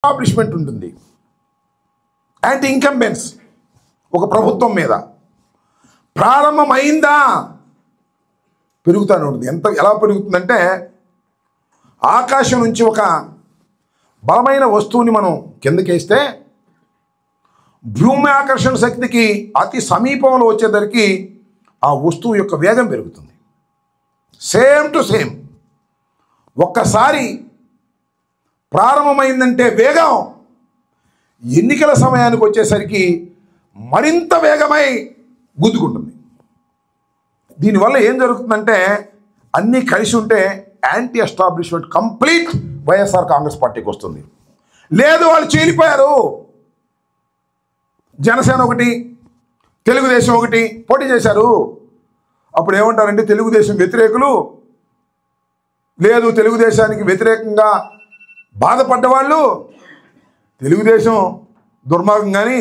Establishment ఉంటుంది, anti incumbence ఒక ప్రభుత్వం మీద ప్రారంభమైందా పెరుగుతూనే ఉంటుంది. ఎలా పెరుగుతుందంటే ఆకాశం నుంచి ఒక బలమైన వస్తువుని మనం కిందకేస్తే భూమి ఆకర్షణ శక్తికి అతి సమీపంలో వచ్చేసరికి ఆ వస్తువు యొక్క వేగం పెరుగుతుంది. Same to same. ఒక్కసారి ప్రారంభమైందంటే వేగం ఎన్నికల సమయానికి వచ్చేసరికి మరింత వేగమై గుద్దుకుంటుంది. దీనివల్ల ఏం జరుగుతుందంటే అన్నీ కలిసి ఉంటే anti establishment complete YSR Congress పార్టీకి వస్తుంది. లేదు వాళ్ళు చీలిపోయారు, జనసేన ఒకటి తెలుగుదేశం ఒకటి పోటీ చేశారు, అప్పుడు ఏమంటారంటే తెలుగుదేశం వ్యతిరేకులు, లేదు తెలుగుదేశానికి వ్యతిరేకంగా బాధపడ్డవాళ్ళు తెలుగుదేశం దుర్మార్గం కానీ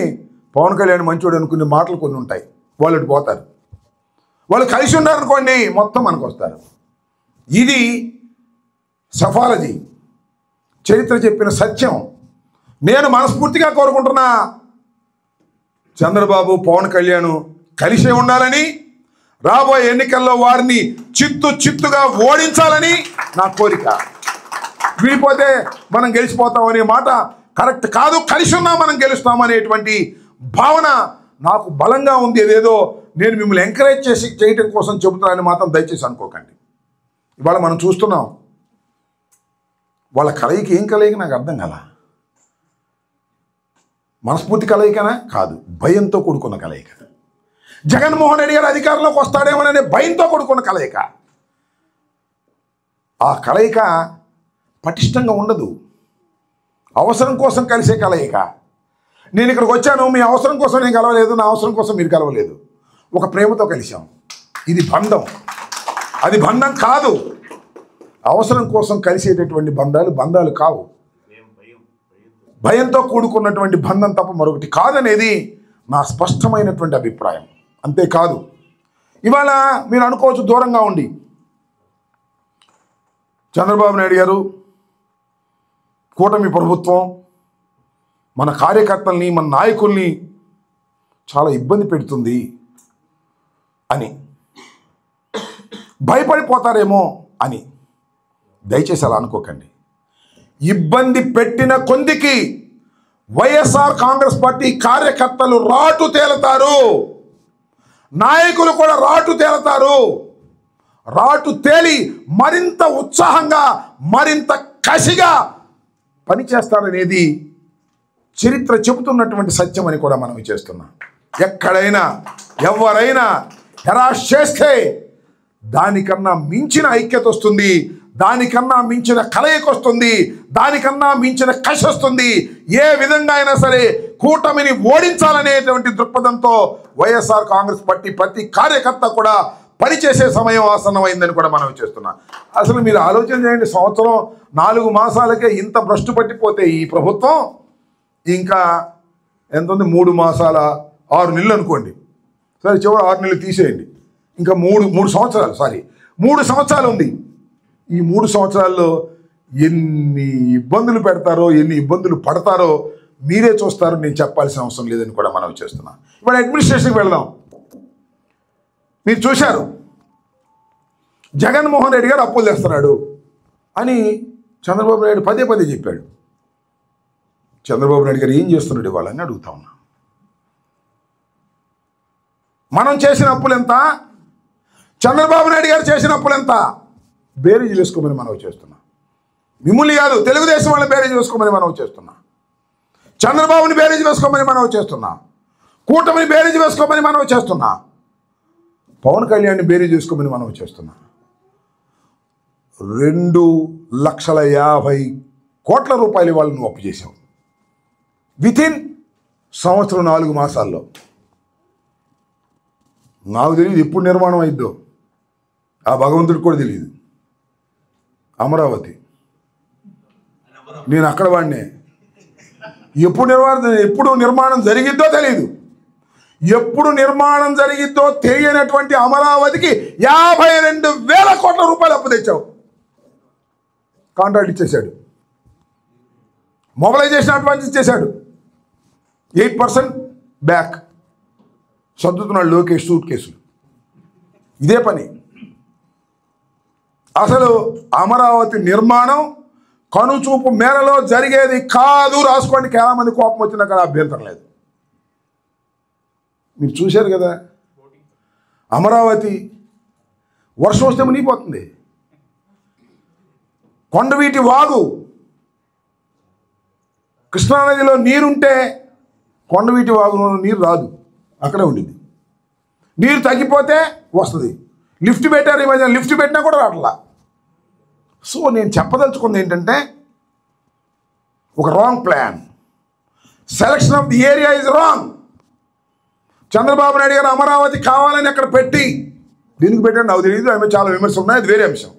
పవన్ కళ్యాణ్ మంచోడు అనుకునే మాటలు కొన్ని ఉంటాయి. వాళ్ళు పోతారు. వాళ్ళు కలిసి ఉన్నారనుకోండి మొత్తం మనకు వస్తారు. ఇది సఫాలజీ, చరిత్ర చెప్పిన సత్యం. నేను మనస్ఫూర్తిగా కోరుకుంటున్నా చంద్రబాబు పవన్ కళ్యాణ్ కలిసే ఉండాలని, రాబోయే ఎన్నికల్లో వారిని చిత్తుగా ఓడించాలని నా కోరిక. వీడిపోతే మనం గెలిచిపోతామనే మాట కరెక్ట్ కాదు. కలిసి ఉన్నా మనం గెలుస్తామనేటువంటి భావన నాకు బలంగా ఉంది. ఏదేదో నేను మిమ్మల్ని ఎంకరేజ్ చేయటం కోసం చెబుతున్నానని మాత్రం దయచేసి అనుకోకండి. ఇవాళ మనం చూస్తున్నాం వాళ్ళ కలయిక. ఏం కలయిక నాకు అర్థం కదా. మనస్ఫూర్తి కలయికనా కాదు, భయంతో కూడుకున్న కలయిక. జగన్మోహన్ రెడ్డి గారు అధికారంలోకి వస్తాడేమోననే భయంతో కూడుకున్న కలయిక. ఆ కలయిక పటిష్టంగా ఉండదు. అవసరం కోసం కలిసే కలయిక. నేను ఇక్కడికి వచ్చాను, మీ అవసరం కోసం నేను కలవలేదు, నా అవసరం కోసం మీరు కలవలేదు. ఒక ప్రేమతో కలిసాం. ఇది బంధం. అది బంధం కాదు. అవసరం కోసం కలిసేటటువంటి బంధాలు కావు. భయంతో కూడుకున్నటువంటి బంధం తప్ప మరొకటి కాదనేది నా స్పష్టమైనటువంటి అభిప్రాయం. అంతేకాదు ఇవాళ మీరు అనుకోవచ్చు దూరంగా ఉండి చంద్రబాబు నాయుడు గారు, కూటమి ప్రభుత్వం మన కార్యకర్తల్ని, మన నాయకుల్ని చాలా ఇబ్బంది పెడుతుంది అని భయపడిపోతారేమో అని. దయచేసి అలా అనుకోకండి. ఇబ్బంది పెట్టిన కొందికి వైఎస్ఆర్ కాంగ్రెస్ పార్టీ కార్యకర్తలు రాటు తేలుతారు, నాయకులు కూడా రాటు తేలుతారు. రాటు తేలి మరింత ఉత్సాహంగా, మరింత కసిగా పనిచేస్తారనేది చరిత్ర చెబుతున్నటువంటి సత్యం అని కూడా మనం చేస్తున్నాం. ఎక్కడైనా ఎవరైనా హెరాస్ చేస్తే దానికన్నా మించిన ఐక్యత వస్తుంది, దానికన్నా మించిన కలయిక వస్తుంది, దానికన్నా మించిన కసి వస్తుంది. ఏ విధంగా అయినా సరే కూటమిని ఓడించాలనేటువంటి దృక్పథంతో వైఎస్ఆర్ కాంగ్రెస్ పార్టీ ప్రతి కార్యకర్త కూడా పనిచేసే సమయం ఆసన్నమైందని కూడా మనం చేస్తున్నాం. అసలు మీరు ఆలోచన చేయండి, సంవత్సరం 4 మాసాలకే ఇంత భ్రష్టు పట్టిపోతే ఈ ప్రభుత్వం ఇంకా ఎంత ఉంది? 3 మాసాల 6 నెలలు అనుకోండి. సరే చివరి 6 నెలలు తీసేయండి. ఇంకా 3 సంవత్సరాలు, 3 సంవత్సరాలు ఉంది. ఈ 3 సంవత్సరాల్లో ఎన్ని ఇబ్బందులు పెడతారో, ఎన్ని ఇబ్బందులు పడతారో మీరే చూస్తారు. నేను చెప్పాల్సిన అవసరం లేదని కూడా మనం చేస్తున్నాం. ఇప్పుడు అడ్మినిస్ట్రేషన్కి వెళదాం. మీరు చూశారు, జగన్మోహన్ రెడ్డి గారు అప్పులు తెస్తున్నాడు అని చంద్రబాబు నాయుడు పదే చెప్పాడు. చంద్రబాబు నాయుడు గారు ఏం చేస్తున్నాడు ఇవాళని అడుగుతా ఉన్నా. మనం చేసిన అప్పులు ఎంత, చంద్రబాబు నాయుడు గారు చేసిన అప్పులు ఎంత బేరీజ్ వేసుకోమని మనం చేస్తున్నాం. మిమ్మల్ని కాదు, తెలుగుదేశం వాళ్ళని బేరీజ్ వేసుకోమని మనం చేస్తున్నాం. చంద్రబాబుని బేరీజ్ వేసుకోమని మనం చేస్తున్నాం. కూటమిని బేరీజ్ వేసుకోమని మనం చేస్తున్నాం. పవన్ కళ్యాణ్ని బేరీజ్ చేసుకోమని మనం చేస్తున్నాం. 2,50,00,000 రూపాయలు ఇవాళ నువ్వు అప్పు చేసావు వితిన్ సంవత్సరం 4 మాసాల్లో. నాకు తెలియదు ఎప్పుడు నిర్మాణం అయిద్దో, ఆ భగవంతుడికి కూడా తెలియదు. అమరావతి నేను అక్కడ వాడినే. ఎప్పుడు నిర్మాణం జరిగిద్దో తెలియదు. ఎప్పుడు నిర్మాణం జరిగిద్దో తెలియనటువంటి అమరావతికి 52,000 కోట్ల రూపాయలు అప్పు తెచ్చావు. కాంట్రాక్ట్ ఇచ్చేశాడు. మొబిలైజేషన్ అడ్వాన్స్ ఇచ్చేశాడు, 8% బ్యాక్. సర్దుతున్నాడు లోకేష్ సూట్ కేసులు. ఇదే పని. అసలు అమరావతి నిర్మాణం కనుచూపు మేరలో జరిగేది కాదు. రాసుకోండి. చాలా మంది కోపం వచ్చినా కదా అభ్యంతరం లేదు. మీరు చూశారు కదా అమరావతి వర్షం వస్తే మునిగిపోతుంది. కొండవీటి వాగు, కృష్ణానదిలో నీరుంటే కొండవీటి వాగులో నీరు రాదు, అక్కడే ఉండింది. నీరు తగ్గిపోతే వస్తుంది. లిఫ్ట్ పెట్టారు, ఈ మధ్య లిఫ్ట్ పెట్టినా కూడా రావట్లా. సో నేను చెప్పదలుచుకుంది ఏంటంటే ఒక wrong plan. Selection of the area is wrong. Chandrababu Naidu గారు అమరావతి కావాలని అక్కడ పెట్టి, దీనికి పెట్టండి నాకు తెలియదు, ఆమె చాలా విమర్శలు ఉన్నాయి, అది వేరే అంశం.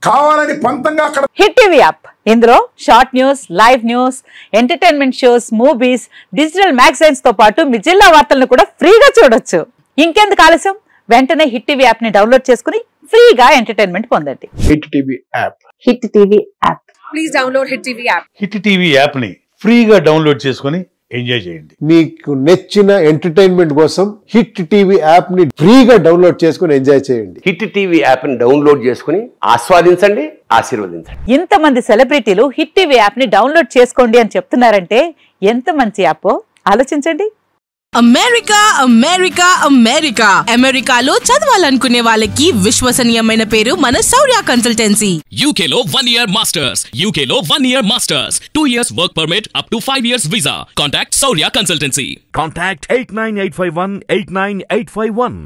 కావాలని పంతంగా అక్కడ హిట్ టీవీ యాప్, ఇందులో short news, live news, entertainment shows, movies, digital magazines తో పాటు మీ జిల్లా వార్తలను కూడా ఫ్రీగా చూడొచ్చు. ఇంకెందుకు ఆలస్యం, వెంటనే హిట్ టీవీ యాప్ ని డౌన్లోడ్ చేసుకుని ఫ్రీగా ఎంటర్టైన్మెంట్ పొందండి. Hit TV app. Hit TV app. Please download hit TV app. Hit TV app ని ఫ్రీగా డౌన్లోడ్ చేసుకుని ఎంజాయ్ చేయండి. మీకు నచ్చిన ఎంటర్టైన్మెంట్ కోసం హిట్ టీవీ యాప్ ని ఫ్రీగా డౌన్లోడ్ చేసుకుని ఎంజాయ్ చేయండి. హిట్ టీవీ యాప్ ని డౌన్లోడ్ చేసుకుని ఆస్వాదించండి, ఆశీర్వదించండి. ఇంతమంది సెలబ్రిటీలు హిట్ టీవీ యాప్ ని డౌన్లోడ్ చేసుకోండి అని చెప్తున్నారంటే ఎంత మంచి యాప్ ఆలోచించండి. అమెరికా అమెరికా అమెరికా అమెరికాలో చదవాలనుకునే వాళ్ళకి విశ్వసనీయమైన పేరు మన శౌర్య కన్సల్టెన్సీ. UK లో 1 year masters, UK లో 1 year masters, 2 years work permit up to 5 years visa. Contact Saurya Consultancy. Contact 89851 89851.